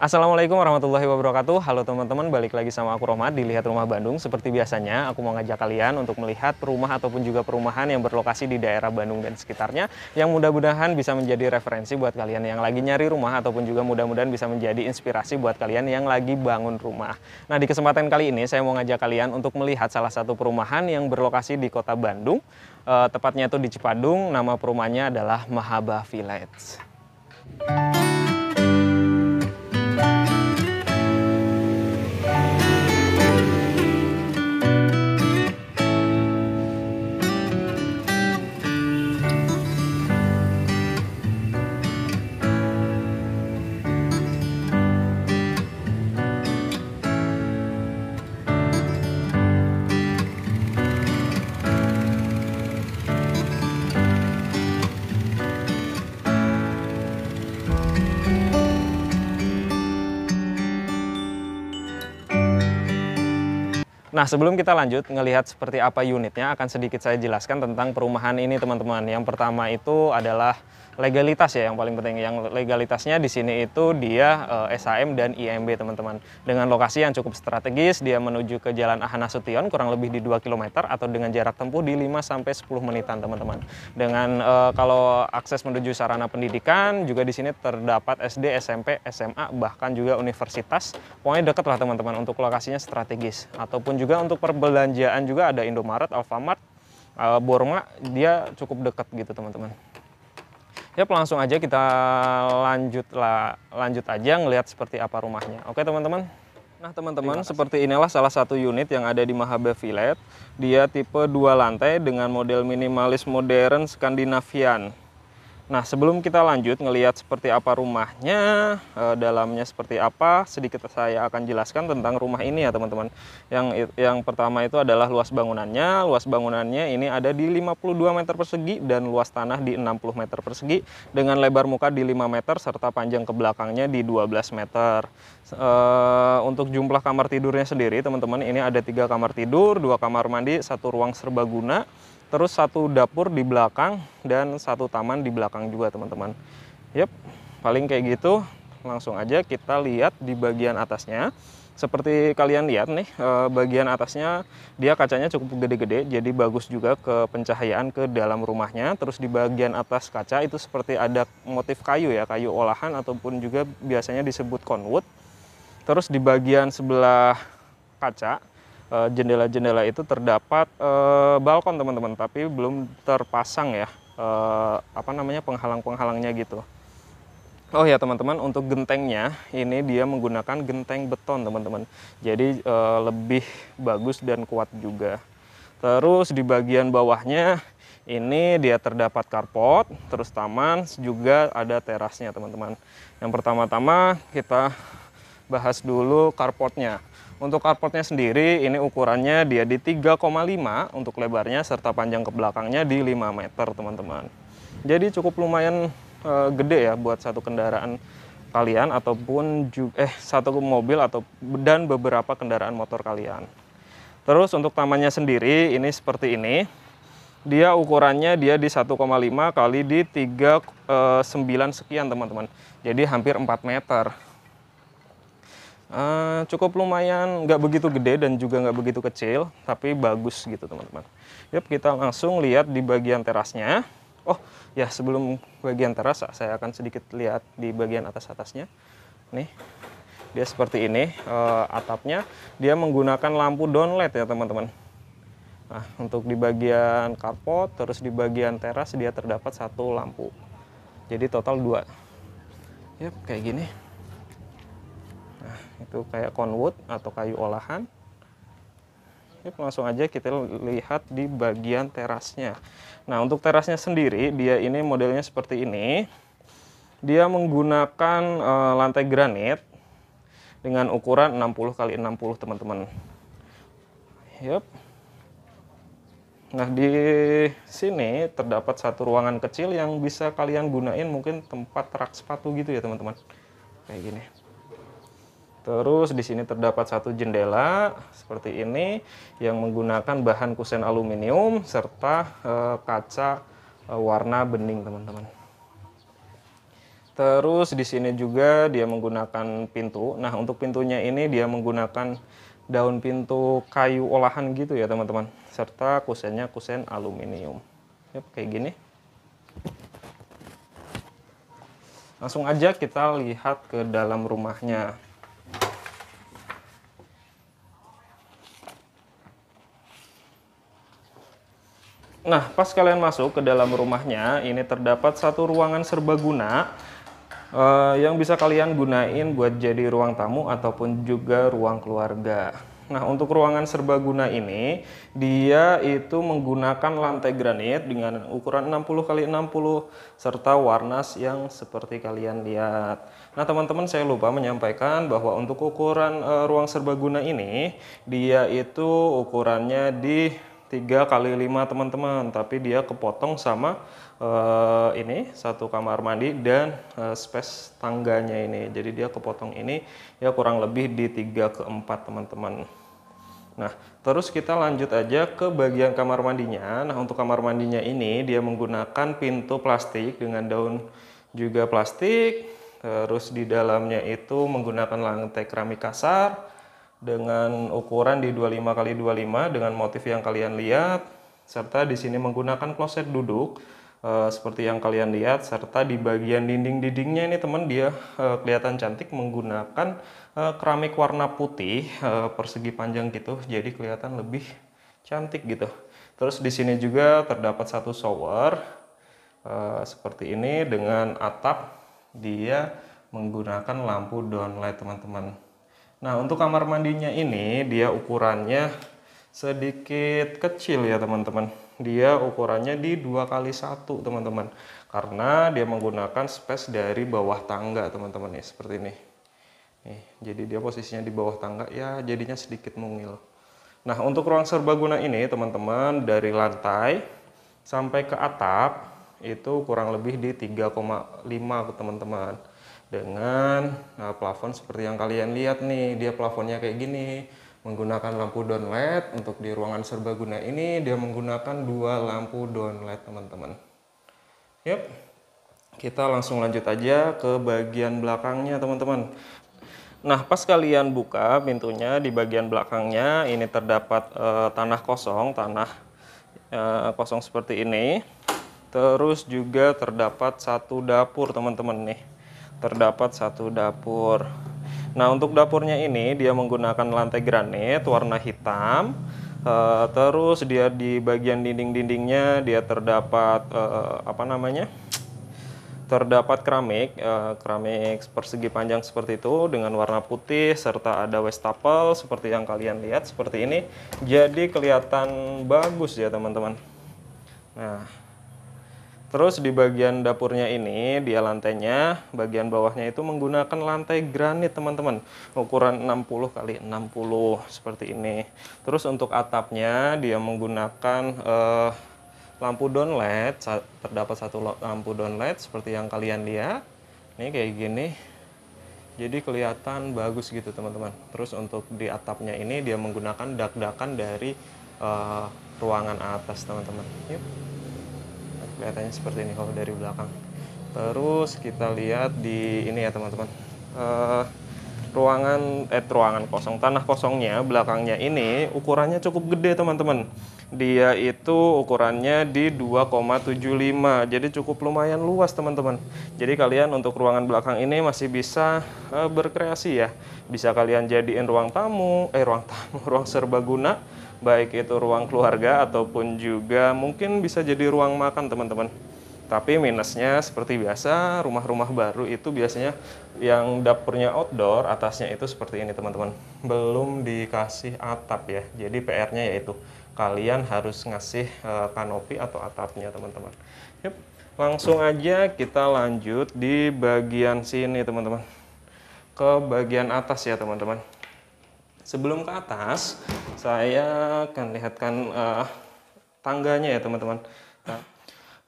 Assalamualaikum warahmatullahi wabarakatuh. Halo teman-teman, balik lagi sama aku Rohmat di Lihat Rumah Bandung. Seperti biasanya, aku mau ngajak kalian untuk melihat rumah ataupun juga perumahan yang berlokasi di daerah Bandung dan sekitarnya, yang mudah-mudahan bisa menjadi referensi buat kalian yang lagi nyari rumah, ataupun juga mudah-mudahan bisa menjadi inspirasi buat kalian yang lagi bangun rumah. Nah, di kesempatan kali ini saya mau ngajak kalian untuk melihat salah satu perumahan yang berlokasi di kota Bandung, tepatnya itu di Cipadung. Nama perumahannya adalah Mahaba Village. Nah, sebelum kita lanjut ngelihat seperti apa unitnya, akan sedikit saya jelaskan tentang perumahan ini, teman-teman. Yang pertama itu adalah legalitas ya, yang paling penting. Yang legalitasnya di sini itu dia SHM dan IMB, teman-teman. Dengan lokasi yang cukup strategis, dia menuju ke Jalan Aha Nasution kurang lebih di 2 km atau dengan jarak tempuh di 5-10 menitan, teman-teman. Dengan kalau akses menuju sarana pendidikan juga di sini terdapat SD, SMP, SMA, bahkan juga universitas. Pokoknya dekat lah, teman-teman. Untuk lokasinya strategis. Ataupun juga untuk perbelanjaan juga ada Indomaret, Alfamart, Borma, dia cukup dekat gitu, teman-teman. Ya, langsung aja kita lanjut aja ngelihat seperti apa rumahnya. Oke, teman-teman. Nah, teman-teman, seperti inilah salah satu unit yang ada di Mahaba Village. Dia tipe 2 lantai dengan model minimalis modern Skandinavian. Nah, sebelum kita lanjut ngelihat seperti apa rumahnya, dalamnya seperti apa, sedikit saya akan jelaskan tentang rumah ini ya, teman-teman. Yang pertama itu adalah luas bangunannya. Luas bangunannya ini ada di 52 meter persegi dan luas tanah di 60 meter persegi dengan lebar muka di 5 meter serta panjang ke belakangnya di 12 meter. Untuk jumlah kamar tidurnya sendiri, teman-teman, ini ada 3 kamar tidur, 2 kamar mandi, 1 ruang serbaguna. Terus 1 dapur di belakang dan 1 taman di belakang juga, teman-teman. Yap, paling kayak gitu. Langsung aja kita lihat di bagian atasnya. Seperti kalian lihat nih, bagian atasnya dia kacanya cukup gede-gede, jadi bagus juga ke pencahayaan ke dalam rumahnya. Terus di bagian atas kaca itu seperti ada motif kayu ya, kayu olahan ataupun juga biasanya disebut conwood. Terus di bagian sebelah kaca, jendela-jendela itu terdapat balkon, teman-teman, tapi belum terpasang ya penghalang-penghalangnya gitu. Oh ya, teman-teman, untuk gentengnya ini dia menggunakan genteng beton, teman-teman. Jadi lebih bagus dan kuat juga. Terus di bagian bawahnya ini dia terdapat carport, terus taman, juga ada terasnya, teman-teman. Yang pertama-tama kita bahas dulu carportnya. Untuk carportnya sendiri ini ukurannya dia di 3,5 untuk lebarnya serta panjang ke belakangnya di 5 meter, teman-teman. Jadi cukup lumayan gede ya buat satu kendaraan kalian ataupun satu mobil dan beberapa kendaraan motor kalian. Terus untuk tamannya sendiri ini seperti ini. Dia ukurannya dia di 1,5 kali di 39 sekian, teman-teman. Jadi hampir 4 meter. Cukup lumayan, nggak begitu gede dan juga nggak begitu kecil, tapi bagus gitu, teman-teman. Yuk, kita langsung lihat di bagian terasnya. Oh ya, sebelum bagian teras saya akan sedikit lihat di bagian atasnya. Nih, dia seperti ini. Atapnya dia menggunakan lampu downlight ya, teman-teman. Nah, untuk di bagian carport terus di bagian teras dia terdapat 1 lampu. Jadi total 2. Yap, kayak gini. Nah, itu kayak conwood atau kayu olahan. Yuk, langsung aja kita lihat di bagian terasnya. Nah, untuk terasnya sendiri dia ini modelnya seperti ini. Dia menggunakan lantai granit dengan ukuran 60 kali 60, teman-teman. Yup. Nah, di sini terdapat 1 ruangan kecil yang bisa kalian gunain mungkin tempat rak sepatu gitu ya, teman-teman. Kayak gini. Terus di sini terdapat 1 jendela seperti ini yang menggunakan bahan kusen aluminium serta kaca warna bening, teman-teman. Terus di sini juga dia menggunakan pintu. Nah, untuk pintunya ini dia menggunakan daun pintu kayu olahan gitu ya, teman-teman. Serta kusennya kusen aluminium. Yap, kayak gini. Langsung aja kita lihat ke dalam rumahnya. Nah, pas kalian masuk ke dalam rumahnya, ini terdapat satu ruangan serbaguna yang bisa kalian gunain buat jadi ruang tamu ataupun juga ruang keluarga. Nah, untuk ruangan serbaguna ini, dia itu menggunakan lantai granit dengan ukuran 60 kali 60 serta warna yang seperti kalian lihat. Nah, teman-teman, saya lupa menyampaikan bahwa untuk ukuran ruang serbaguna ini, dia itu ukurannya di 3 kali 5 teman-teman, tapi dia kepotong sama ini satu kamar mandi dan space tangganya ini. Jadi dia kepotong ini ya kurang lebih di 3 ke 4 teman-teman. Nah, terus kita lanjut aja ke bagian kamar mandinya. Nah, untuk kamar mandinya ini dia menggunakan pintu plastik dengan daun juga plastik. Terus di dalamnya itu menggunakan lantai keramik kasar dengan ukuran di 25 kali 25 dengan motif yang kalian lihat. Serta di sini menggunakan kloset duduk seperti yang kalian lihat, serta di bagian dinding-dindingnya ini teman dia kelihatan cantik menggunakan keramik warna putih persegi panjang gitu, jadi kelihatan lebih cantik gitu. Terus di sini juga terdapat satu shower seperti ini dengan atap dia menggunakan lampu downlight teman-teman. Nah, untuk kamar mandinya ini dia ukurannya sedikit kecil ya teman-teman. Dia ukurannya di 2 kali 1 teman-teman. Karena dia menggunakan space dari bawah tangga teman-teman nih, seperti ini. Nih, jadi dia posisinya di bawah tangga ya jadinya sedikit mungil. Nah, untuk ruang serbaguna ini teman-teman dari lantai sampai ke atap itu kurang lebih di 3,5 teman-teman. Dengan plafon seperti yang kalian lihat nih, dia plafonnya kayak gini. Menggunakan lampu downlight. Untuk di ruangan serbaguna ini dia menggunakan 2 lampu downlight teman-teman. Yap, kita langsung lanjut aja ke bagian belakangnya teman-teman. Nah, pas kalian buka pintunya di bagian belakangnya ini terdapat tanah kosong seperti ini. Terus juga terdapat satu dapur teman-teman nih. Terdapat satu dapur. Nah, untuk dapurnya ini dia menggunakan lantai granit warna hitam. Terus dia di bagian dinding-dindingnya dia terdapat terdapat keramik persegi panjang seperti itu dengan warna putih serta ada wastafel seperti yang kalian lihat seperti ini. Jadi kelihatan bagus ya teman-teman. Nah, terus di bagian dapurnya ini dia lantainya bagian bawahnya itu menggunakan lantai granit teman-teman, ukuran 60 kali 60 seperti ini. Terus untuk atapnya dia menggunakan lampu downlight, terdapat satu lampu downlight seperti yang kalian lihat. Ini kayak gini. Jadi kelihatan bagus gitu teman-teman. Terus untuk di atapnya ini dia menggunakan dak-dakan dari ruangan atas teman-teman. Yuk. Kelihatannya seperti ini kalau dari belakang. Terus kita lihat di ini ya teman-teman. Ruangan kosong, tanah kosongnya belakangnya ini ukurannya cukup gede teman-teman. Dia itu ukurannya di 2,75, jadi cukup lumayan luas teman-teman. Jadi kalian untuk ruangan belakang ini masih bisa berkreasi ya. Bisa kalian jadiin ruang tamu, ruang serbaguna, baik itu ruang keluarga ataupun juga mungkin bisa jadi ruang makan teman-teman. Tapi minusnya seperti biasa, rumah-rumah baru itu biasanya yang dapurnya outdoor, atasnya itu seperti ini teman-teman. Belum dikasih atap ya, jadi PR-nya yaitu kalian harus ngasih kanopi atau atapnya teman-teman. Yuk, langsung aja kita lanjut di bagian sini teman-teman. Ke bagian atas ya teman-teman. Sebelum ke atas, saya akan lihatkan tangganya ya teman-teman.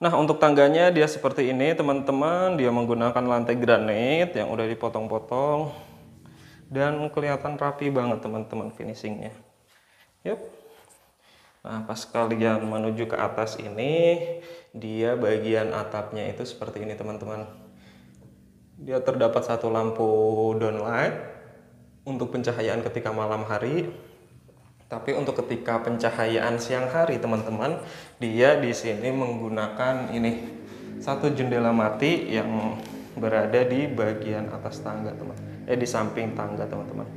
Nah, untuk tangganya dia seperti ini teman-teman. Dia menggunakan lantai granit yang udah dipotong-potong dan kelihatan rapi banget teman-teman finishingnya. Yuk. Nah, pas kalian menuju ke atas ini, dia bagian atapnya itu seperti ini teman-teman. Dia terdapat satu lampu downlight untuk pencahayaan ketika malam hari. Tapi untuk ketika pencahayaan siang hari, teman-teman, dia di sini menggunakan ini satu jendela mati yang berada di bagian atas tangga, teman. Di samping tangga, teman-teman.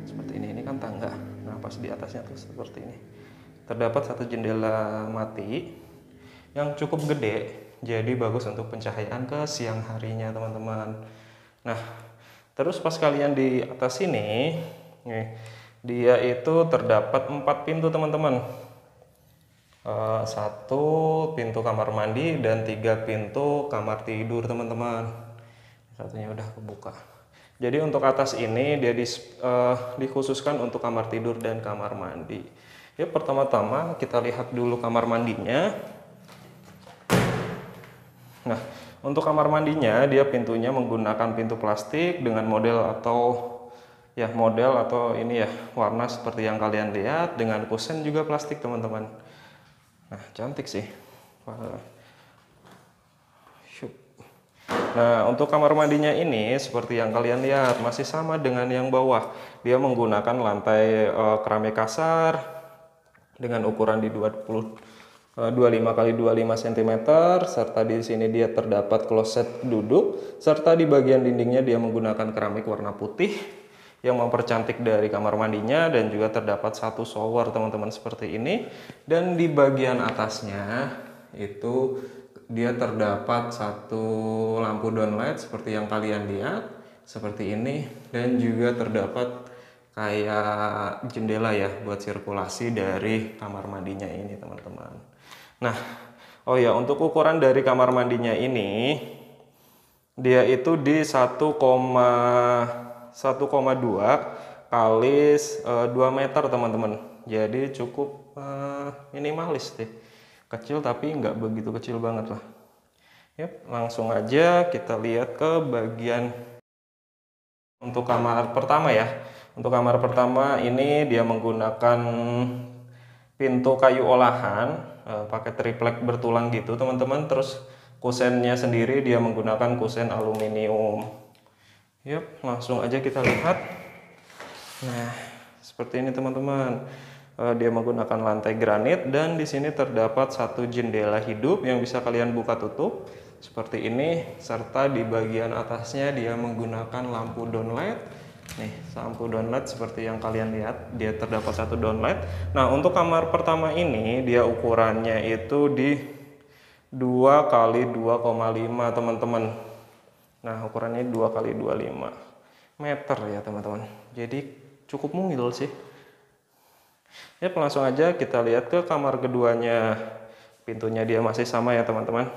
Seperti ini kan tangga. Nah, pas di atasnya tuh seperti ini. Terdapat satu jendela mati yang cukup gede, jadi bagus untuk pencahayaan ke siang harinya, teman-teman. Nah, terus pas kalian di atas sini, nih, dia itu terdapat 4 pintu, teman-teman. 1 pintu kamar mandi dan 3 pintu kamar tidur, teman-teman. Satunya udah kebuka. Jadi untuk atas ini dia dikhususkan untuk kamar tidur dan kamar mandi. Ya, pertama-tama kita lihat dulu kamar mandinya. Nah, untuk kamar mandinya dia pintunya menggunakan pintu plastik dengan model atau ini ya, warna seperti yang kalian lihat, dengan kusen juga plastik, teman-teman. Nah, cantik sih. Nah, untuk kamar mandinya ini seperti yang kalian lihat masih sama dengan yang bawah. Dia menggunakan lantai keramik kasar dengan ukuran di 25 x 25 cm, serta di sini dia terdapat kloset duduk, serta di bagian dindingnya dia menggunakan keramik warna putih yang mempercantik dari kamar mandinya, dan juga terdapat satu shower, teman-teman, seperti ini. Dan di bagian atasnya itu dia terdapat satu lampu downlight seperti yang kalian lihat, seperti ini, dan juga terdapat kayak jendela ya buat sirkulasi dari kamar mandinya ini, teman-teman. Nah, oh ya, untuk ukuran dari kamar mandinya ini dia itu di 1,2 kali 2 meter, teman-teman. Jadi cukup minimalis deh. Kecil tapi nggak begitu kecil banget lah. Yap, langsung aja kita lihat ke bagian untuk kamar pertama ya. Untuk kamar pertama ini dia menggunakan pintu kayu olahan, pakai triplek bertulang gitu, teman-teman. Terus kusennya sendiri dia menggunakan kusen aluminium. Yap, langsung aja kita lihat. Nah, seperti ini, teman-teman. Dia menggunakan lantai granit, dan di sini terdapat satu jendela hidup yang bisa kalian buka tutup seperti ini, serta di bagian atasnya dia menggunakan lampu downlight. Nih, lampu downlight seperti yang kalian lihat, dia terdapat satu downlight. Nah, untuk kamar pertama ini dia ukurannya itu di 2 x 2,5, teman-teman. Nah, ukurannya 2 x 2,5 meter ya, teman-teman. Jadi cukup mungil sih. Ya, langsung aja kita lihat ke kamar keduanya. Pintunya dia masih sama ya, teman-teman.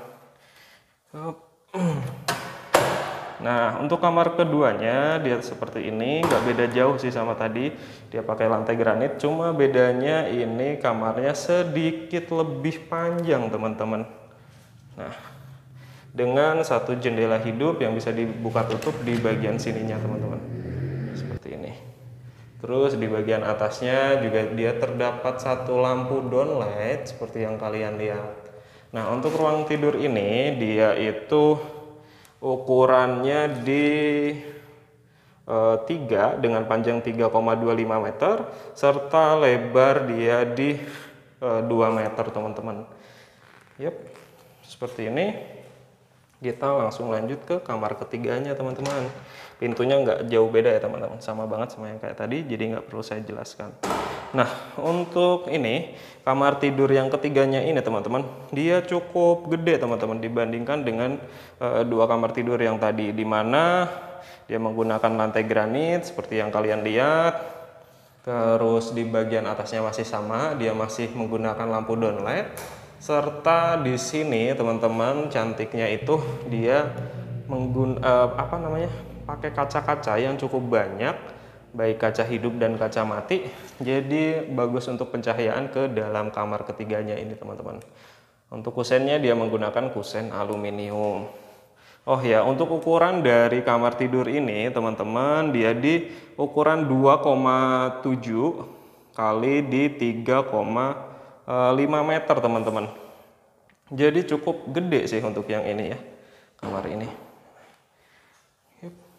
Nah, untuk kamar keduanya dia seperti ini, nggak beda jauh sih sama tadi. Dia pakai lantai granit, cuma bedanya ini kamarnya sedikit lebih panjang, teman-teman. Nah, dengan satu jendela hidup yang bisa dibuka tutup di bagian sininya, teman-teman. Seperti ini. Terus di bagian atasnya juga dia terdapat satu lampu downlight seperti yang kalian lihat. Nah, untuk ruang tidur ini dia itu ukurannya di 3 dengan panjang 3,25 meter, serta lebar dia di 2 meter, teman-teman. Yap, seperti ini. Kita langsung lanjut ke kamar ketiganya, teman-teman. Pintunya nggak jauh beda ya, teman-teman, sama banget sama yang kayak tadi, jadi nggak perlu saya jelaskan. Nah, untuk ini kamar tidur yang ketiganya ini, teman-teman, dia cukup gede, teman-teman, dibandingkan dengan 2 kamar tidur yang tadi, di mana dia menggunakan lantai granit seperti yang kalian lihat. Terus di bagian atasnya masih sama, dia masih menggunakan lampu downlight. Serta di sini, teman-teman, cantiknya itu dia pakai kaca-kaca yang cukup banyak, baik kaca hidup dan kaca mati. Jadi bagus untuk pencahayaan ke dalam kamar ketiganya ini, teman-teman. Untuk kusennya dia menggunakan kusen aluminium. Oh ya, untuk ukuran dari kamar tidur ini, teman-teman, dia di ukuran 2,7 kali di 3,5 meter, teman-teman. Jadi cukup gede sih untuk yang ini ya, kamar ini.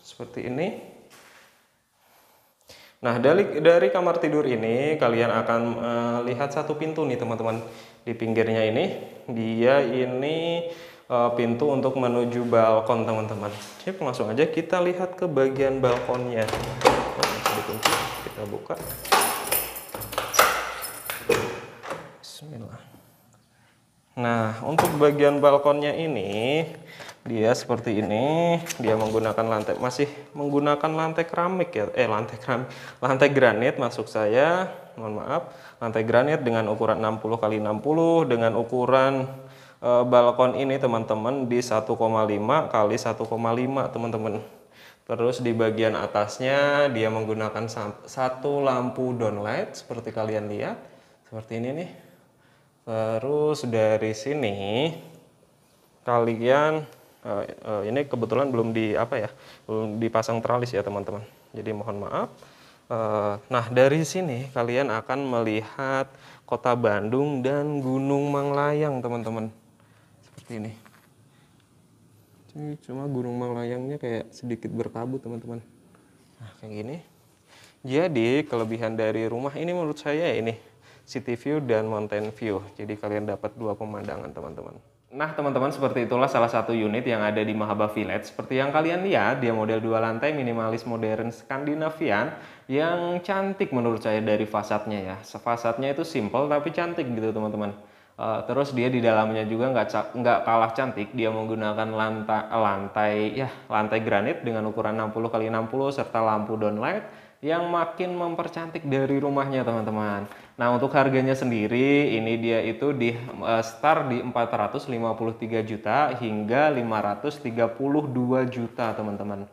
seperti ini. Nah, dari kamar tidur ini kalian akan lihat satu pintu nih teman-teman. Di pinggirnya ini dia ini pintu untuk menuju balkon teman-teman. Yuk langsung aja kita lihat ke bagian balkonnya. Masih dikunci, kita buka. Bismillah. Nah, untuk bagian balkonnya ini dia seperti ini. Dia menggunakan masih menggunakan lantai keramik ya. Lantai granit maksud saya. Mohon maaf. Lantai granit dengan ukuran 60 x 60 dengan ukuran balkon ini teman-teman di 1,5 x 1,5 teman-teman. Terus di bagian atasnya dia menggunakan satu lampu downlight seperti kalian lihat. Seperti ini nih. Terus dari sini kalian ini kebetulan belum belum dipasang tralis ya teman-teman. Jadi mohon maaf. Nah dari sini kalian akan melihat Kota Bandung dan Gunung Manglayang teman-teman. Seperti ini. Cuma Gunung Manglayangnya kayak sedikit berkabut teman-teman. Nah kayak gini. Jadi kelebihan dari rumah ini menurut saya ini city view dan mountain view. Jadi kalian dapat dua pemandangan teman-teman. Nah teman-teman, seperti itulah salah satu unit yang ada di Mahaba Village. Seperti yang kalian lihat, dia model 2 lantai minimalis modern Skandinavian yang cantik menurut saya dari fasadnya ya. Fasadnya itu simple tapi cantik gitu teman-teman. Terus dia di dalamnya juga nggak kalah cantik. Dia menggunakan lantai granit dengan ukuran 60 x 60 serta lampu downlight yang makin mempercantik dari rumahnya teman-teman. Nah untuk harganya sendiri ini dia itu start di 453 juta hingga 532 juta teman-teman.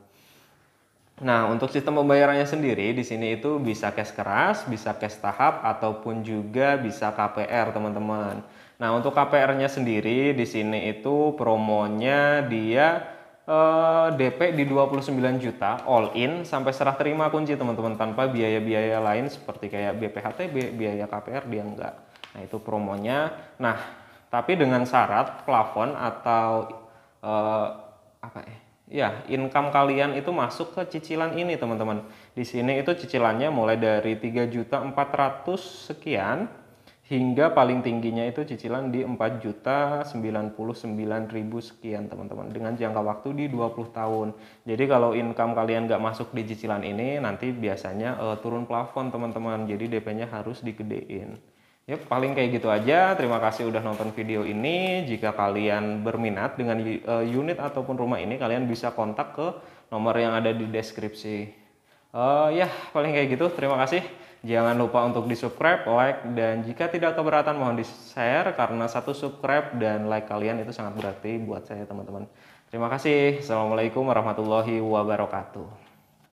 Nah untuk sistem pembayarannya sendiri di sini itu bisa cash keras, bisa cash tahap ataupun juga bisa KPR teman-teman. Nah untuk KPR-nya sendiri di sini itu promonya dia DP di 29 juta all in sampai serah terima kunci teman-teman, tanpa biaya-biaya lain seperti kayak BPHTB, biaya KPR dia enggak. Nah itu promonya. Nah tapi dengan syarat plafon atau income kalian itu masuk ke cicilan ini teman-teman. Di sini itu cicilannya mulai dari 3.400.000 sekian hingga paling tingginya itu cicilan di 4.099.000 sekian teman-teman, dengan jangka waktu di 20 tahun. Jadi kalau income kalian nggak masuk di cicilan ini nanti biasanya turun plafon teman-teman, jadi DP-nya harus digedein. Ya paling kayak gitu aja. Terima kasih udah nonton video ini. Jika kalian berminat dengan unit ataupun rumah ini, kalian bisa kontak ke nomor yang ada di deskripsi. Ya paling kayak gitu. Terima kasih. Jangan lupa untuk di subscribe, like, dan jika tidak keberatan mohon di share, karena satu subscribe dan like kalian itu sangat berarti buat saya teman-teman. Terima kasih. Assalamualaikum warahmatullahi wabarakatuh.